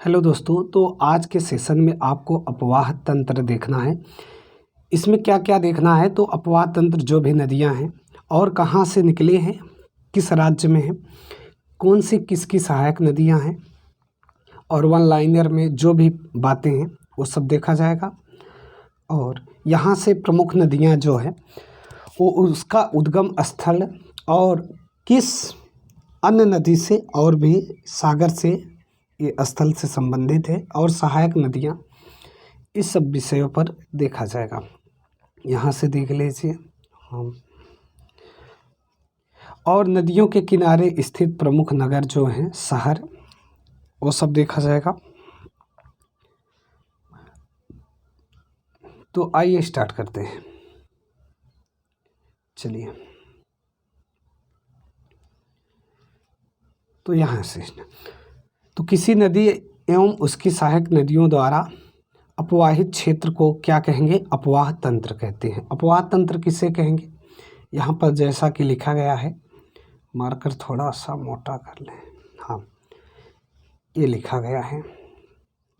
Hello दोस्तों, तो आज के सेशन में आपको अपवाह तंत्र देखना है। इसमें क्या क्या देखना है, तो अपवाह तंत्र जो भी नदियां हैं और कहाँ से निकले हैं, किस राज्य में हैं, कौन सी किसकी सहायक नदियां हैं, और वन लाइनर में जो भी बातें हैं वो सब देखा जाएगा। और यहाँ से प्रमुख नदियां जो है वो उसका उद्गम स्थल और किस अन्य नदी से और भी सागर से ये स्थल से संबंधित है, और सहायक नदियाँ, इस सब विषयों पर देखा जाएगा। यहाँ से देख लीजिए हम। और नदियों के किनारे स्थित प्रमुख नगर जो हैं, शहर, वो सब देखा जाएगा। तो आइए स्टार्ट करते हैं। चलिए, तो यहाँ से तो किसी नदी एवं उसकी सहायक नदियों द्वारा अपवाहित क्षेत्र को क्या कहेंगे? अपवाह तंत्र कहते हैं। अपवाह तंत्र किसे कहेंगे? यहाँ पर जैसा कि लिखा गया है, मार्कर थोड़ा सा मोटा कर लें। हाँ, ये लिखा गया है।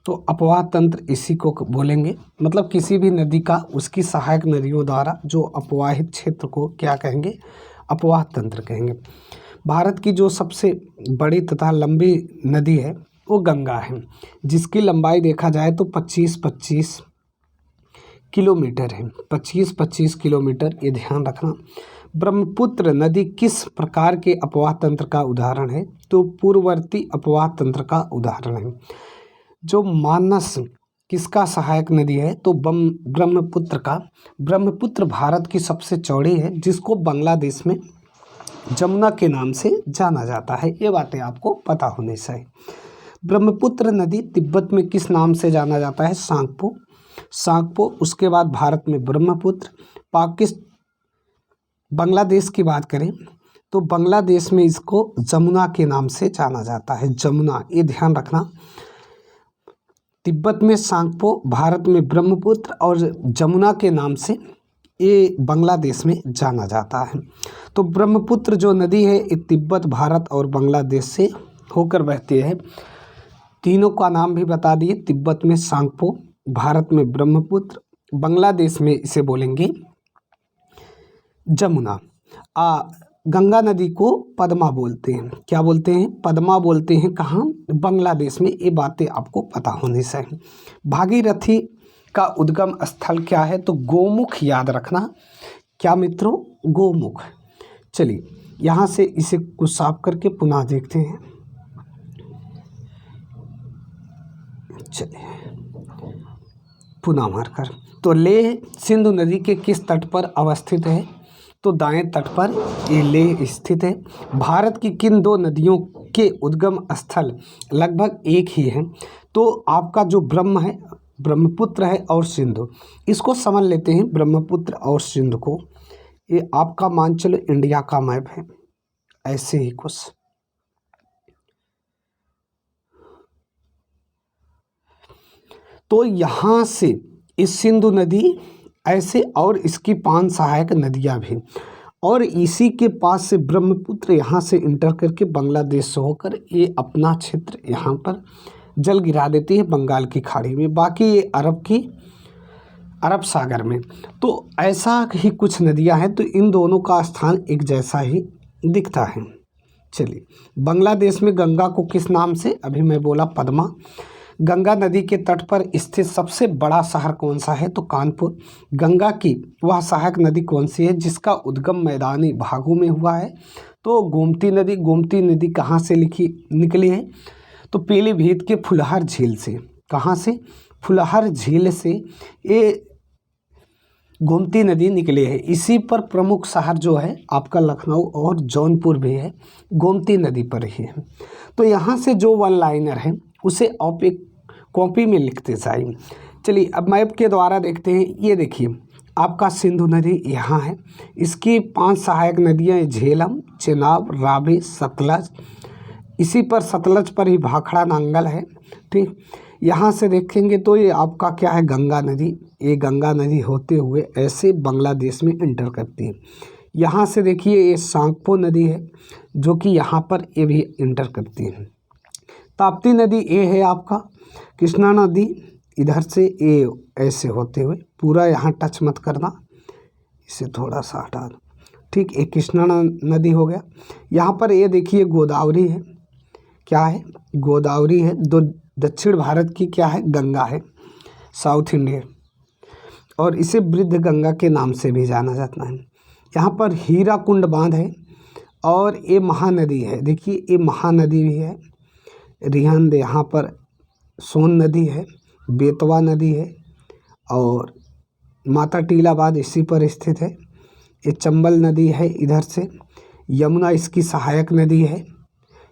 तो अपवाह तंत्र इसी को बोलेंगे, मतलब किसी भी नदी का उसकी सहायक नदियों द्वारा जो अपवाहित क्षेत्र को क्या कहेंगे? अपवाह तंत्र कहेंगे। भारत की जो सबसे बड़ी तथा लंबी नदी है वो गंगा है, जिसकी लंबाई देखा जाए तो 25-25 किलोमीटर है। 25-25 किलोमीटर, ये ध्यान रखना। ब्रह्मपुत्र नदी किस प्रकार के अपवाह तंत्र का उदाहरण है? तो पूर्ववर्ती अपवाह तंत्र का उदाहरण है। जो मानस किसका सहायक नदी है? तो ब्रह्मपुत्र का। ब्रह्मपुत्र भारत की सबसे चौड़ी है, जिसको बांग्लादेश में जमुना के नाम से जाना जाता है। ये बातें आपको पता होनी चाहिए। ब्रह्मपुत्र नदी तिब्बत में किस नाम से जाना जाता है? सांगपो। उसके बाद भारत में ब्रह्मपुत्र। बांग्लादेश की बात करें तो बांग्लादेश में इसको जमुना के नाम से जाना जाता है। जमुना, ये ध्यान रखना। तिब्बत में सांगपो, भारत में ब्रह्मपुत्र, और जमुना के नाम से ये बांग्लादेश में जाना जाता है। तो ब्रह्मपुत्र जो नदी है ये तिब्बत, भारत और बांग्लादेश से होकर बहती है। तीनों का नाम भी बता दिए। तिब्बत में सांगपो, भारत में ब्रह्मपुत्र, बांग्लादेश में इसे बोलेंगे जमुना। गंगा नदी को पद्मा बोलते हैं। क्या बोलते हैं? पद्मा बोलते हैं। कहाँ? बांग्लादेश में। ये बातें आपको पता होनी चाहिए। भागीरथी का उद्गम स्थल क्या है? तो गोमुख, याद रखना। क्या मित्रों? गोमुख। चलिए, यहाँ से इसे कुछ साफ करके पुनः देखते हैं। चलिए, पुनः मारकर। तो लेह सिंधु नदी के किस तट पर अवस्थित है? तो दाएं तट पर ये लेह स्थित है। भारत की किन दो नदियों के उद्गम स्थल लगभग एक ही हैं? तो आपका जो ब्रह्मपुत्र है और सिंधु, इसको समझ लेते हैं। ब्रह्मपुत्र और सिंधु को, ये आपका मान चलो इंडिया का मैप है, ऐसे ही कुछ। तो यहाँ से इस सिंधु नदी ऐसे, और इसकी 5 सहायक नदियाँ भी, और इसी के पास से ब्रह्मपुत्र यहाँ से इंटर करके बांग्लादेश से होकर ये अपना क्षेत्र यहाँ पर जल गिरा देती है बंगाल की खाड़ी में। बाकी ये अरब सागर में। तो ऐसा ही कुछ नदियाँ हैं। तो इन दोनों का स्थान एक जैसा ही दिखता है। चलिए, बांग्लादेश में गंगा को किस नाम से? अभी मैं बोला पद्मा। गंगा नदी के तट पर स्थित सबसे बड़ा शहर कौन सा है? तो कानपुर। गंगा की वह सहायक नदी कौन सी है जिसका उद्गम मैदानी भागों में हुआ है? तो गोमती नदी। गोमती नदी कहाँ से निकली है? तो पीलीभीत के फुलहर झील से। कहाँ से? फुलहर झील से ये गोमती नदी निकली है। इसी पर प्रमुख शहर जो है आपका लखनऊ और जौनपुर भी है, गोमती नदी पर ही है। तो यहाँ से जो वन लाइनर है उसे आप एक कॉपी में लिखते जाइए। चलिए, अब मैप के द्वारा देखते हैं। ये देखिए, आपका सिंधु नदी यहाँ है। इसकी 5 सहायक नदियाँ झेलम, चेनाब, रावी, सतलज। इसी पर सतलज पर ही भाखड़ा नांगल है। ठीक, यहाँ से देखेंगे तो ये आपका क्या है? गंगा नदी। ये गंगा नदी होते हुए ऐसे बांग्लादेश में इंटर करती है। यहाँ से देखिए ये सांगपो नदी है, जो कि यहाँ पर ये भी इंटर करती है। ताप्ती नदी ये है आपका, कृष्णा नदी इधर से ये ऐसे होते हुए पूरा यहाँ टच मत करना, इसे थोड़ा सा हटा दो, ठीक। एक कृष्णा नदी हो गया। यहाँ पर ये देखिए गोदावरी है, क्या है, गोदावरी है। दो दक्षिण भारत की क्या है, गंगा है, साउथ इंडिया, और इसे वृद्ध गंगा के नाम से भी जाना जाता है। यहाँ पर हीराकुंड बांध है और ये महानदी है, देखिए ये महानदी भी है। रिहंद, यहाँ पर सोन नदी है, बेतवा नदी है और माता टीला बांध इसी पर स्थित है। ये चंबल नदी है इधर से, यमुना इसकी सहायक नदी है,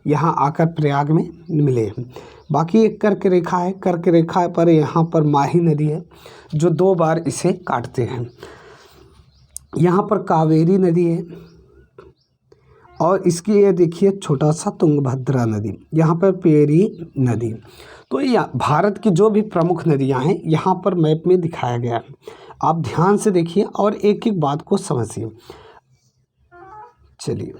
यहाँ आकर प्रयाग में मिले। बाकी एक कर्क रेखा है, कर्क रेखा पर यहाँ पर माही नदी है जो 2 बार इसे काटते हैं। यहाँ पर कावेरी नदी है और इसकी ये देखिए छोटा सा तुंगभद्रा नदी, यहाँ पर पेरी नदी। तो ये भारत की जो भी प्रमुख नदियाँ हैं यहाँ पर मैप में दिखाया गया है, आप ध्यान से देखिए और एक एक बात को समझिए। चलिए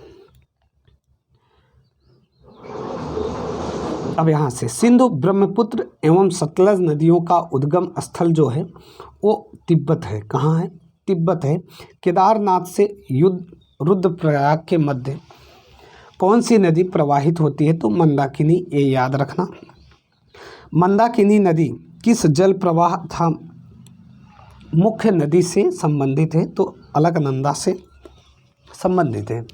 अब यहाँ से सिंधु, ब्रह्मपुत्र एवं सतलज नदियों का उद्गम स्थल जो है वो तिब्बत है। कहाँ है, तिब्बत है। केदारनाथ से रुद्रप्रयाग के मध्य कौन सी नदी प्रवाहित होती है, तो मंदाकिनी, ये याद रखना। मंदाकिनी नदी किस जल प्रवाह था मुख्य नदी से संबंधित है, तो अलकनंदा से संबंधित है।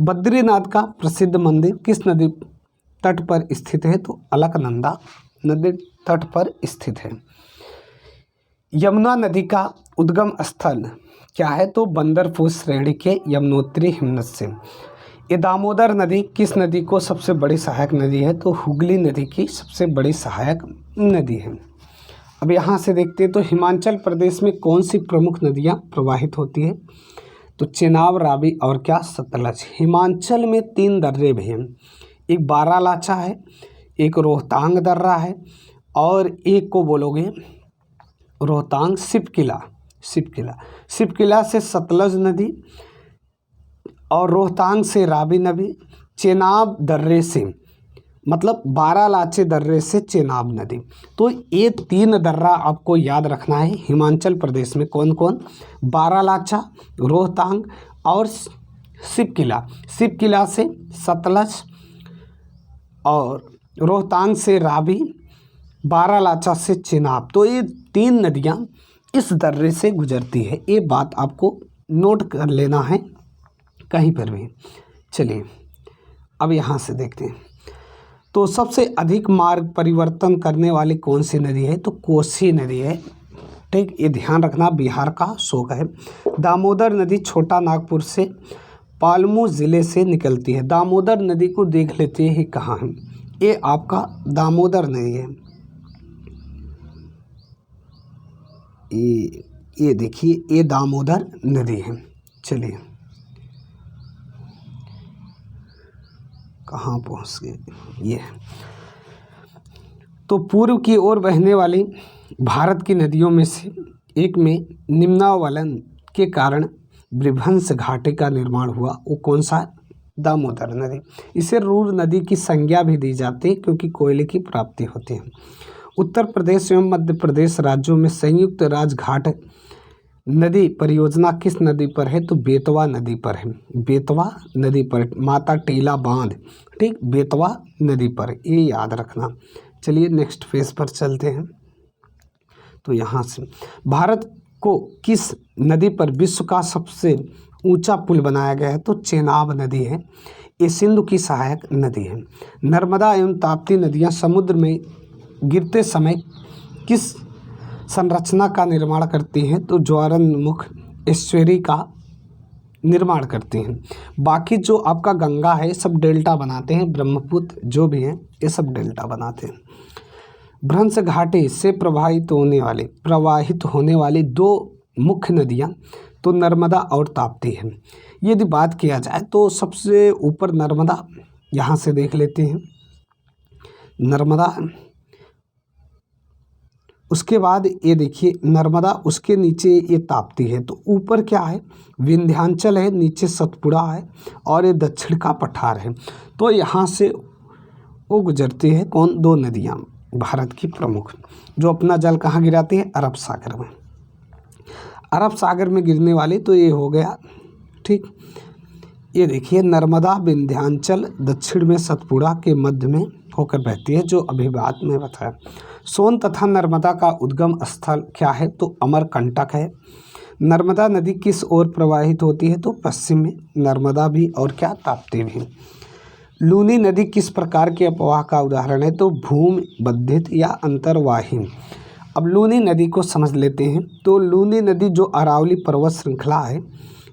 बद्रीनाथ का प्रसिद्ध मंदिर किस नदी तट पर स्थित है, तो अलकनंदा नदी तट पर स्थित है। यमुना नदी का उद्गम स्थल क्या है, तो बंदरपुर श्रेणी के यमुनोत्री हिमनद से। ये दामोदर नदी किस नदी को सबसे बड़ी सहायक नदी है, तो हुगली नदी की सबसे बड़ी सहायक नदी है। अब यहाँ से देखते हैं तो हिमाचल प्रदेश में कौन सी प्रमुख नदियाँ प्रवाहित होती है, तो चेनाब, रावी और क्या, सतलज। हिमाचल में 3 दर्रे भी हैं, एक बारालाचा है, एक रोहतांग दर्रा है और एक को बोलोगे रोहतांग सिपकिला। सिपकिला से सतलज नदी और रोहतांग से रावी नदी, चेनाब दर्रे से मतलब बारालाचे दर्रे से चेनाब नदी। तो ये 3 दर्रा आपको याद रखना है हिमाचल प्रदेश में, कौन कौन, बारालाचा, रोहतांग और सिपकिला से सतलज और रोहतांग से रावी, बारालाचा से चेनाब। तो ये 3 नदियाँ इस दर्रे से गुजरती है, ये बात आपको नोट कर लेना है कहीं पर भी। चलिए अब यहाँ से देखते हैं तो सबसे अधिक मार्ग परिवर्तन करने वाली कौन सी नदी है, तो कोसी नदी है, ठीक। ये ध्यान रखना, बिहार का शोक है। दामोदर नदी छोटा नागपुर से पालमू ज़िले से निकलती है। दामोदर नदी को देख लेते हैं कहाँ है, ये आपका दामोदर नदी है। ये देखिए ये दामोदर नदी है। चलिए कहाँ पहुँच गए, ये तो पूर्व की ओर बहने वाली भारत की नदियों में से एक में निम्नावलन के कारण विध्वंस घाटी का निर्माण हुआ, वो कौन सा, दामोदर नदी। इसे रूर नदी की संज्ञा भी दी जाती है क्योंकि कोयले की प्राप्ति होती है। उत्तर प्रदेश एवं मध्य प्रदेश राज्यों में संयुक्त राजघाट नदी परियोजना किस नदी पर है, तो बेतवा नदी पर है। बेतवा नदी पर, माता टीला बांध, ठीक, बेतवा नदी पर, ये याद रखना। चलिए नेक्स्ट फेज पर चलते हैं। तो यहाँ से भारत को किस नदी पर विश्व का सबसे ऊंचा पुल बनाया गया है, तो चेनाब नदी है, ये सिंधु की सहायक नदी है। नर्मदा एवं ताप्ती नदियाँ समुद्र में गिरते समय किस संरचना का निर्माण करती हैं, तो ज्वारनमुख एस्चुरी का निर्माण करती हैं। बाकी जो आपका गंगा है सब डेल्टा बनाते हैं, ब्रह्मपुत्र जो भी हैं ये सब डेल्टा बनाते हैं। भ्रंश घाटी से प्रवाहित होने वाली 2 मुख्य नदियाँ तो नर्मदा और ताप्ती हैं। यदि बात किया जाए तो सबसे ऊपर नर्मदा, यहाँ से देख लेते हैं नर्मदा, उसके बाद ये देखिए नर्मदा, उसके नीचे ये ताप्ती है। तो ऊपर क्या है, विंध्याचल है, नीचे सतपुड़ा है और ये दक्षिण का पठार है। तो यहाँ से को गुजरती है कौन? 2 नदियाँ भारत की प्रमुख, जो अपना जल कहाँ गिराती है? अरब सागर में। अरब सागर में गिरने वाली तो ये हो गया, ठीक। ये देखिए नर्मदा विंध्याचल दक्षिण में सतपुड़ा के मध्य में होकर बहती है, जो अभी बात में बताया। सोन तथा नर्मदा का उद्गम स्थल क्या है? तो अमरकंटक है। नर्मदा नदी किस ओर प्रवाहित होती है? तो पश्चिम में नर्मदा भी और क्या? ताप्ती भी। लूनी नदी किस प्रकार के अपवाह का उदाहरण है? तो भूमि बद्धित या अंतर्वाही। अब लूनी नदी को समझ लेते हैं। तो लूनी नदी जो अरावली पर्वत श्रृंखला है,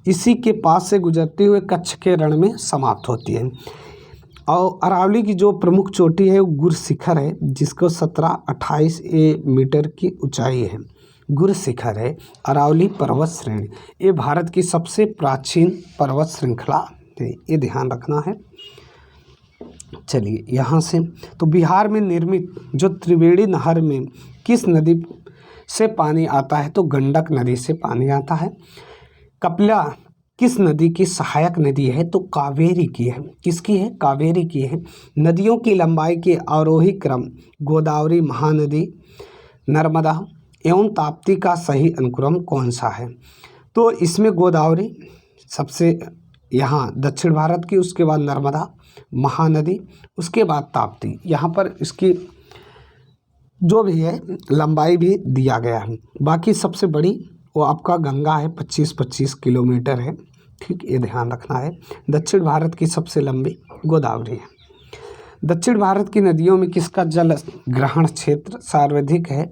इसी के पास से गुजरते हुए कच्छ के रण में समाप्त होती है। और अरावली की जो प्रमुख चोटी है वो गुर शिखर है, जिसको 17-28 मीटर की ऊंचाई है। गुर शिखर है अरावली पर्वत श्रेणी। ये भारत की सबसे प्राचीन पर्वत श्रृंखला है, ये ध्यान रखना है। चलिए यहाँ से, तो बिहार में निर्मित जो त्रिवेणी नहर में किस नदी से पानी आता है? तो गंडक नदी से पानी आता है। कपिला किस नदी की सहायक नदी है? तो कावेरी की है। किसकी है? कावेरी की है। नदियों की लंबाई के आरोही क्रम गोदावरी, महानदी, नर्मदा एवं ताप्ती का सही अनुक्रम कौन सा है? तो इसमें गोदावरी सबसे यहाँ दक्षिण भारत की, उसके बाद नर्मदा, महानदी, उसके बाद ताप्ती। यहाँ पर इसकी जो भी है लंबाई भी दिया गया है। बाकी सबसे बड़ी वो आपका गंगा है, 25-25 किलोमीटर है, ठीक, ये ध्यान रखना है। दक्षिण भारत की सबसे लंबी गोदावरी है। दक्षिण भारत की नदियों में किसका जल ग्रहण क्षेत्र सर्वाधिक है?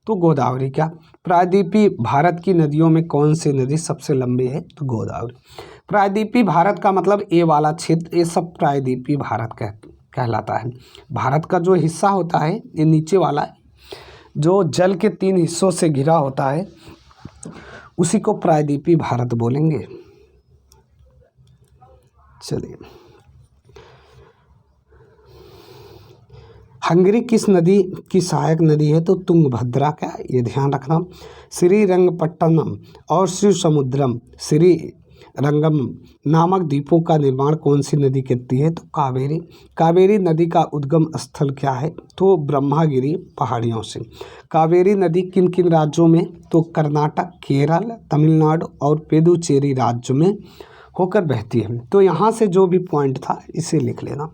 तो गोदावरी का। प्रायद्वीपीय भारत की नदियों में कौन सी नदी सबसे लंबी है? तो गोदावरी। प्रायद्वीपीय भारत का मतलब ये वाला क्षेत्र, ये सब प्रायद्वीपीय भारत कहलाता है। भारत का जो हिस्सा होता है ये नीचे वाला, जो जल के 3 हिस्सों से घिरा होता है, उसी को प्रायद्वीपीय भारत बोलेंगे। चलिए, हंगरी किस नदी की सहायक नदी है? तो तुंगभद्रा का, ये ध्यान रखना। श्रीरंगपट्टनम और शिवसमुद्रम, श्रीरंगम नामक द्वीपों का निर्माण कौन सी नदी करती है? तो कावेरी। कावेरी नदी का उद्गम स्थल क्या है? तो ब्रह्मागिरी पहाड़ियों से। कावेरी नदी किन किन राज्यों में? तो कर्नाटक, केरल, तमिलनाडु और पुदुचेरी राज्यों में होकर बहती है। तो यहाँ से जो भी पॉइंट था इसे लिख लेना।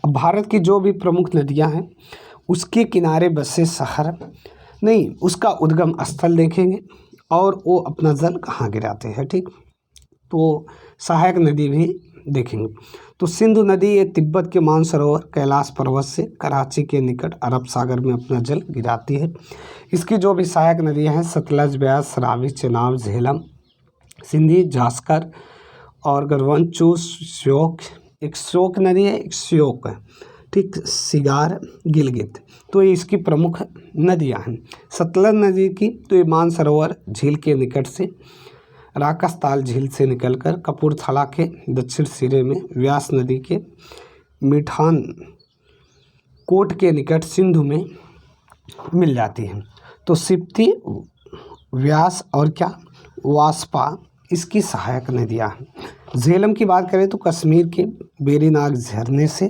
अब भारत की जो भी प्रमुख नदियाँ हैं उसके किनारे बसे शहर नहीं, उसका उद्गम स्थल देखेंगे और वो अपना जल कहाँ गिराते हैं, ठीक। तो सहायक नदी भी देखेंगे। तो सिंधु नदी ये तिब्बत के मानसरोवर कैलाश पर्वत से कराची के निकट अरब सागर में अपना जल गिराती है। इसकी जो भी सहायक नदियाँ हैं सतलज, ब्यास, रावी, चेनाब, झेलम, सिंधी, जास्कर और गरवंचू, श्योक, एक श्योक नदी है, एक श्योक है, ठीक, सिगार, गिलगित। तो ये इसकी प्रमुख नदियाँ हैं। सतलज नदी की तो ये मानसरोवर झील के निकट से, राकसताल झील से निकलकर कपूरथला के दक्षिण सिरे में, व्यास नदी के मिठान कोट के निकट सिंधु में मिल जाती है। तो सिप्ती, व्यास और क्या, वास्पा इसकी सहायक नदियाँ हैं। झेलम की बात करें तो कश्मीर के बेरीनाग झरने से,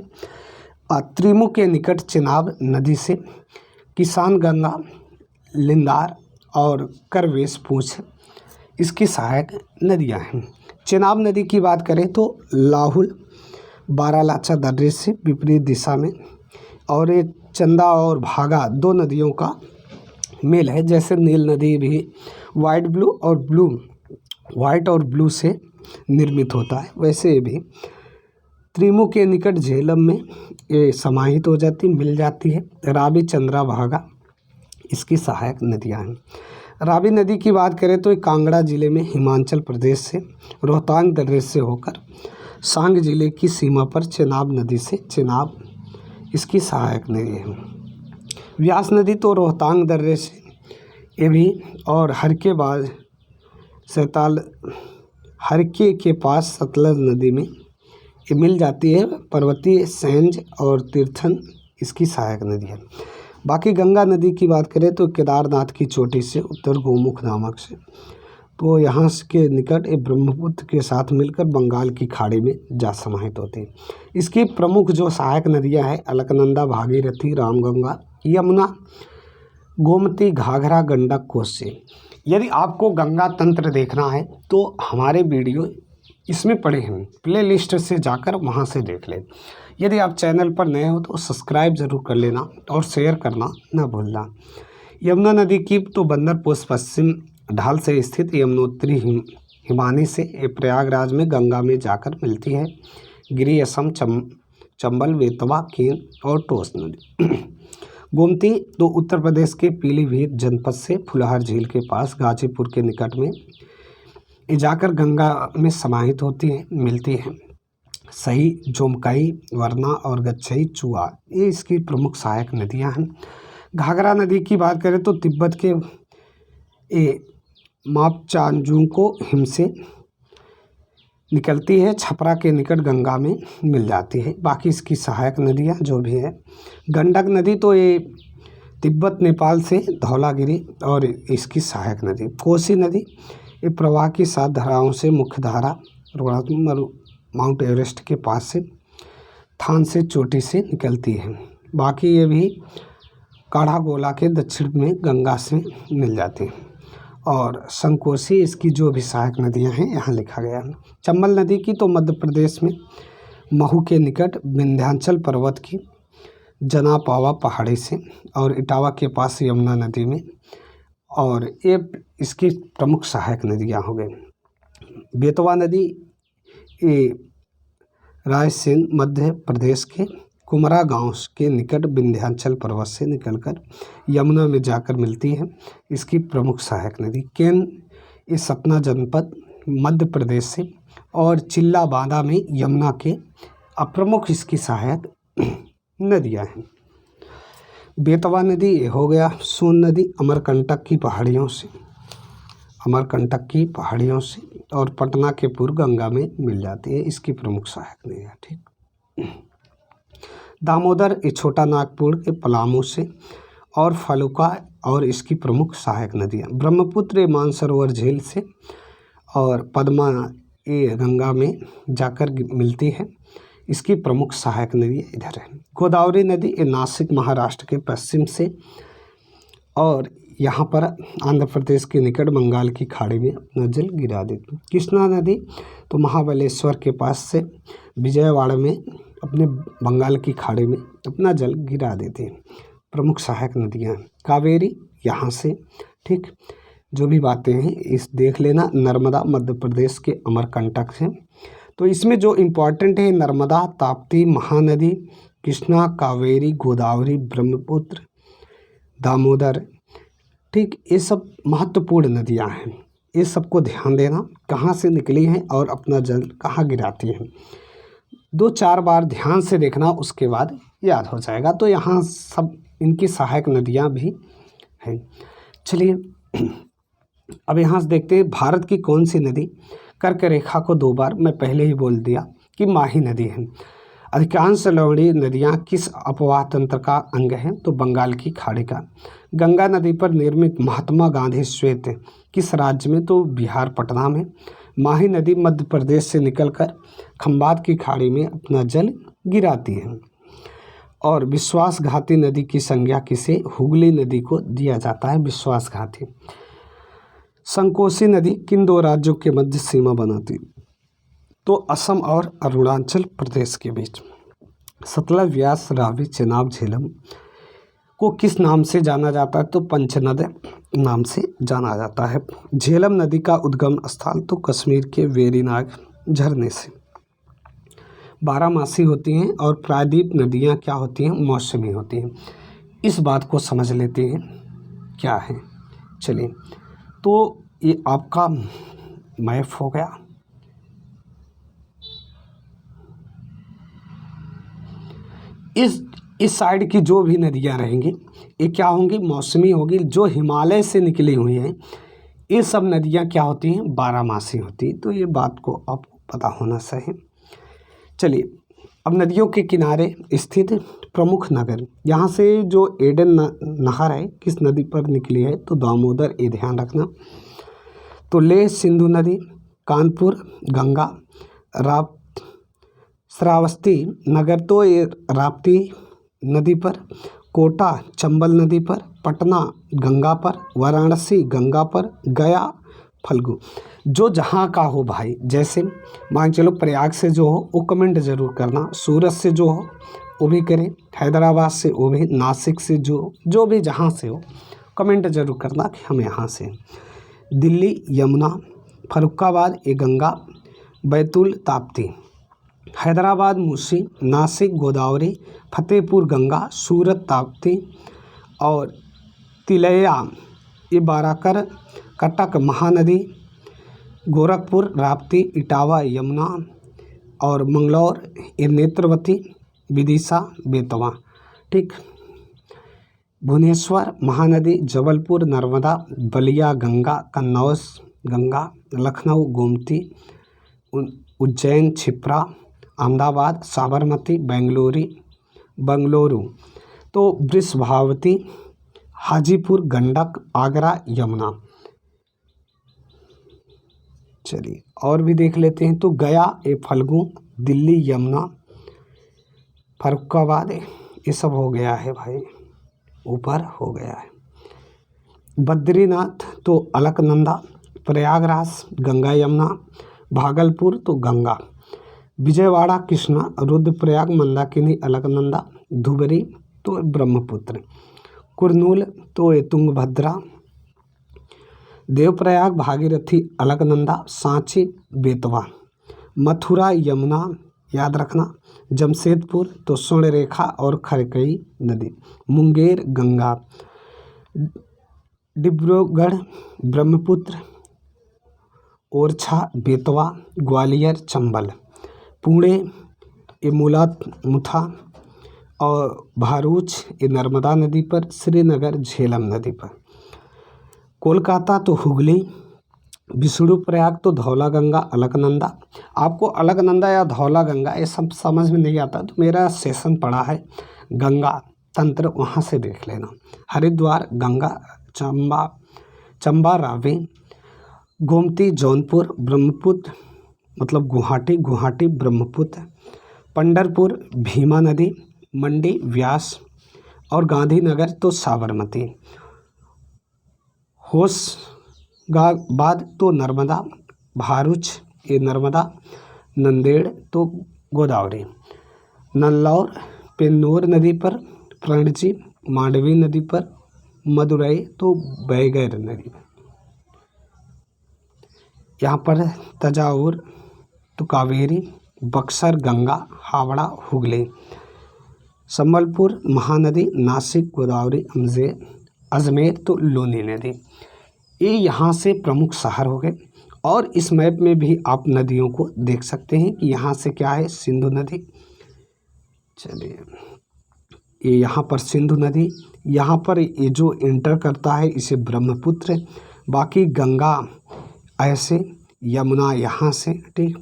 त्रिमु के निकट चेनाब नदी से, किसान गंगा, लिंदार और करवेश पूछ इसकी सहायक नदियां हैं। चेनाब नदी की बात करें तो लाहुल, बारालाचा दर्रे से विपरीत दिशा में, और ये चंदा और भागा 2 नदियों का मेल है। जैसे नील नदी भी वाइट और ब्लू से निर्मित होता है, वैसे भी त्रिमु के निकट झेलम में ये समाहित हो जाती, मिल जाती है। रावी, चंद्रा भागा इसकी सहायक नदियां हैं। रावी नदी की बात करें तो कांगड़ा जिले में हिमाचल प्रदेश से रोहतांग दर्रे से होकर सांग जिले की सीमा पर चेनाब नदी से, चेनाब इसकी सहायक नदी है। व्यास नदी तो रोहतांग दर्रे से ये भी, और हरके के पास सतलज नदी में ये मिल जाती है। पर्वतीय सेंज और तीर्थन इसकी सहायक नदी है। बाकी गंगा नदी की बात करें तो केदारनाथ की चोटी से उत्तर गोमुख नामक से तो यहाँ के निकट ये ब्रह्मपुत्र के साथ मिलकर बंगाल की खाड़ी में जा समाहित होते हैं। इसकी प्रमुख जो सहायक नदियाँ हैं अलकनंदा, भागीरथी, रामगंगा, यमुना, गोमती, घाघरा, गंडक, कोसी। यदि आपको गंगा तंत्र देखना है तो हमारे वीडियो इसमें पड़े हैं, प्ले लिस्ट से जाकर वहाँ से देख लें। यदि आप चैनल पर नए हो तो सब्सक्राइब ज़रूर कर लेना और शेयर करना न भूलना। यमुना नदी की तो बंदरपोष पश्चिम ढाल से स्थित यमुनोत्री हिमानी से प्रयागराज में गंगा में जाकर मिलती है। गिरी, असम, चंबल, बेतवा, केन और टोस नदी। गोमती तो उत्तर प्रदेश के पीलीभीत जनपद से फुलहर झील के पास गाजीपुर के निकट में जाकर गंगा में समाहित होती है, मिलती है। सही, जोमकई, वरना और गच्छई, चुआ ये इसकी प्रमुख सहायक नदियां हैं। घाघरा नदी की बात करें तो तिब्बत के मापचांजुंको हिम से निकलती है, छपरा के निकट गंगा में मिल जाती है। बाकी इसकी सहायक नदियां जो भी है। गंडक नदी तो ये तिब्बत नेपाल से धौलागिरी और इसकी सहायक नदी। कोसी नदी ये प्रवाह की 7 धाराओं से मुख्य धारा माउंट एवरेस्ट के पास से थान से चोटी से निकलती है। बाकी ये भी काढ़ा गोला के दक्षिण में गंगा से मिल जाती है। और संकोसी इसकी जो भी सहायक नदियां हैं यहाँ लिखा गया है। चंबल नदी की तो मध्य प्रदेश में महू के निकट विंध्याचल पर्वत की जनापावा पहाड़ी से और इटावा के पास यमुना नदी में, और ये इसकी प्रमुख सहायक नदियाँ हो गई। बेतवा नदी ये रायसेन मध्य प्रदेश के कुमरा गांव के निकट विंध्याचल पर्वत से निकलकर यमुना में जाकर मिलती है। इसकी प्रमुख सहायक नदी। केन ये सतना जनपद मध्य प्रदेश से और चिल्ला बांदा में यमुना के अप्रमुख इसकी सहायक नदियां हैं। बेतवा नदी ये हो गया। सोन नदी अमरकंटक की पहाड़ियों से और पटना के पूर्व गंगा में मिल जाती है। इसकी प्रमुख सहायक नदियाँ, ठीक। दामोदर ये छोटा नागपुर के पलामू से और फलुका और इसकी प्रमुख सहायक नदियाँ। ब्रह्मपुत्र ये मानसरोवर झील से और पद्मा ये गंगा में जाकर मिलती है। इसकी प्रमुख सहायक नदी इधर है। गोदावरी नदी ये नासिक महाराष्ट्र के पश्चिम से और यहाँ पर आंध्र प्रदेश के निकट बंगाल की खाड़ी में अपना जल गिरा देती है। कृष्णा नदी तो महाबलेश्वर के पास से विजयवाड़ा में अपने बंगाल की खाड़ी में अपना जल गिरा देती है। प्रमुख सहायक नदियाँ। कावेरी यहाँ से, ठीक। जो भी बातें हैं इस देख लेना। नर्मदा मध्य प्रदेश के अमरकंटक से। तो इसमें जो इम्पोर्टेंट है नर्मदा, ताप्ती, महानदी, कृष्णा, कावेरी, गोदावरी, ब्रह्मपुत्र, दामोदर, ठीक। ये सब महत्वपूर्ण नदियां हैं। ये सबको ध्यान देना, कहाँ से निकली हैं और अपना जल कहाँ गिराती हैं। 2-4 बार ध्यान से देखना, उसके बाद याद हो जाएगा। तो यहाँ सब इनकी सहायक नदियाँ भी हैं। चलिए अब यहाँ से देखते हैं भारत की कौन सी नदी कर्क रेखा को 2 बार, मैं पहले ही बोल दिया कि माही नदी है। अधिकांश लवणीय नदियाँ किस अपवाह तंत्र का अंग हैं? तो बंगाल की खाड़ी का। गंगा नदी पर निर्मित महात्मा गांधी श्वेत किस राज्य में? तो बिहार, पटना में। माही नदी मध्य प्रदेश से निकलकर खंबात की खाड़ी में अपना जल गिराती है। और विश्वासघाती नदी की संज्ञा किसे? हुगली नदी को दिया जाता है विश्वासघाती। संकोसी नदी किन 2 राज्यों के मध्य सीमा बनाती? तो असम और अरुणाचल प्रदेश के बीच। सतलज, व्यास, रावी, चेनाब, झेलम को किस नाम से जाना जाता है? तो पंचनद नाम से जाना जाता है। झेलम नदी का उद्गम स्थल तो कश्मीर के वेरीनाग झरने से। 12मासी होती हैं और प्रायद्वीप नदियाँ क्या होती हैं? मौसमी होती हैं। इस बात को समझ लेते हैं क्या है। चलिए, तो ये आपका मैप हो गया। इस साइड की जो भी नदियाँ रहेंगी ये क्या होंगी? मौसमी होगी। जो हिमालय से निकली हुई हैं ये सब नदियाँ क्या होती हैं? 12मासी होती हैं। तो ये बात को आपको पता होना चाहिए। चलिए, अब नदियों के किनारे स्थित प्रमुख नगर। यहाँ से जो एडन नहर है किस नदी पर निकली है? तो दामोदर, ये ध्यान रखना। तो लेह सिंधु नदी, कानपुर गंगा, श्रावस्ती नगर तो ये राप्ती नदी पर, कोटा चंबल नदी पर, पटना गंगा पर, वाराणसी गंगा पर, गया फल्गु। जो जहाँ का हो भाई, जैसे मान के चलो प्रयाग से जो हो वो कमेंट ज़रूर करना, सूरत से जो हो वो भी करें, हैदराबाद से वो भी, नासिक से जो भी जहाँ से हो कमेंट ज़रूर करना कि हम यहाँ से। दिल्ली यमुना, फर्रुखाबाद ये गंगा, बैतूल ताप्ती, हैदराबाद मूसी, नासिक गोदावरी, फतेहपुर गंगा, सूरत ताप्ती और तिलैया ये बाराकर, कटक महानदी, गोरखपुर राप्ती, इटावा यमुना और मंगलौर ये नेत्रवती, विदिशा बेतवा। ठीक, भुवनेश्वर महानदी, जबलपुर नर्मदा, बलिया गंगा, कन्नौज गंगा, लखनऊ गोमती, उज्जैन क्षिप्रा, अहमदाबाद साबरमती, बेंगलुरु तो वृषभावती, हाजीपुर गंडक, आगरा यमुना। चलिए और भी देख लेते हैं। तो गया ये फल्गु, दिल्ली यमुना, फर्रुखाबाद ये सब हो गया है भाई, ऊपर हो गया है। बद्रीनाथ तो अलकनंदा, प्रयागराज गंगा यमुना, भागलपुर तो गंगा, विजयवाड़ा कृष्णा, रुद्रप्रयाग मंदाकिनी अलकनंदा, धुबरी तो ब्रह्मपुत्र, कुरनूल तो ये तुंगभद्रा, देवप्रयाग भागीरथी अलकनंदा, सांची बेतवा, मथुरा यमुना याद रखना, जमशेदपुर तो स्वर्णरेखा और खरकई नदी, मुंगेर गंगा, डिब्रूगढ़ ब्रह्मपुत्र, ओरछा बेतवा, ग्वालियर चंबल, पुणे ये मुथा और भरूच ये नर्मदा नदी पर, श्रीनगर झेलम नदी पर, कोलकाता तो हुगली, विष्णुप्रयाग तो धौला गंगा अलकनंदा। आपको अलकनंदा या धौला गंगा ये सब समझ में नहीं आता तो मेरा सेशन पड़ा है गंगा तंत्र, वहाँ से देख लेना। हरिद्वार गंगा, चंबा रावी, गोमती जौनपुर, ब्रह्मपुत्र मतलब गुवाहाटी ब्रह्मपुत्र, पंढरपुर भीमा नदी, मंडी व्यास और गांधीनगर तो साबरमती, होशंगाबाद तो नर्मदा, भरूच ये नर्मदा, नंदेड़ तो गोदावरी, नल्लौर पेन्नूर नदी पर, प्रणजी मांडवी नदी पर, मदुरई तो बैगर नदी पर, यहाँ पर तंजावुर तो कावेरी, बक्सर गंगा, हावड़ा हुगली, संबलपुर महानदी, नासिक गोदावरी, अजमेर तो लूनी नदी। ये यहाँ से प्रमुख शहर हो गए। और इस मैप में भी आप नदियों को देख सकते हैं कि यहाँ से क्या है, सिंधु नदी। चलिए ये यहाँ पर सिंधु नदी, यहाँ पर ये जो इंटर करता है इसे ब्रह्मपुत्र, बाकी गंगा ऐसे, यमुना यहाँ से, ठीक,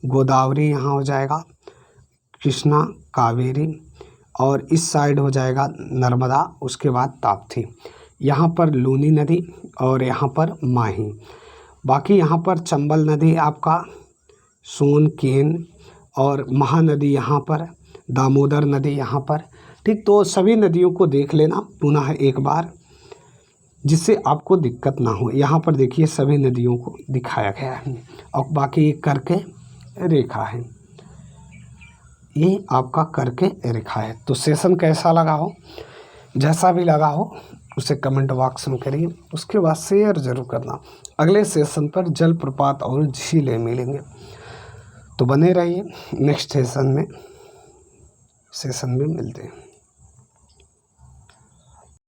गोदावरी यहाँ हो जाएगा, कृष्णा कावेरी और इस साइड हो जाएगा नर्मदा, उसके बाद ताप्ती, यहाँ पर लूनी नदी और यहाँ पर माही, बाकी यहाँ पर चंबल नदी आपका, सोन केन और महानदी यहाँ पर, दामोदर नदी यहाँ पर, ठीक। तो सभी नदियों को देख लेना पुनः एक बार जिससे आपको दिक्कत ना हो। यहाँ पर देखिए सभी नदियों को दिखाया गया है और बाकी ये करके रेखा है, ये आपका करके रेखा है। तो सेशन कैसा लगा हो, जैसा भी लगा हो उसे कमेंट बॉक्स में करिए, उसके बाद शेयर ज़रूर करना। अगले सेशन पर जलप्रपात और झीलें मिलेंगे, तो बने रहिए। नेक्स्ट सेशन में मिलते हैं।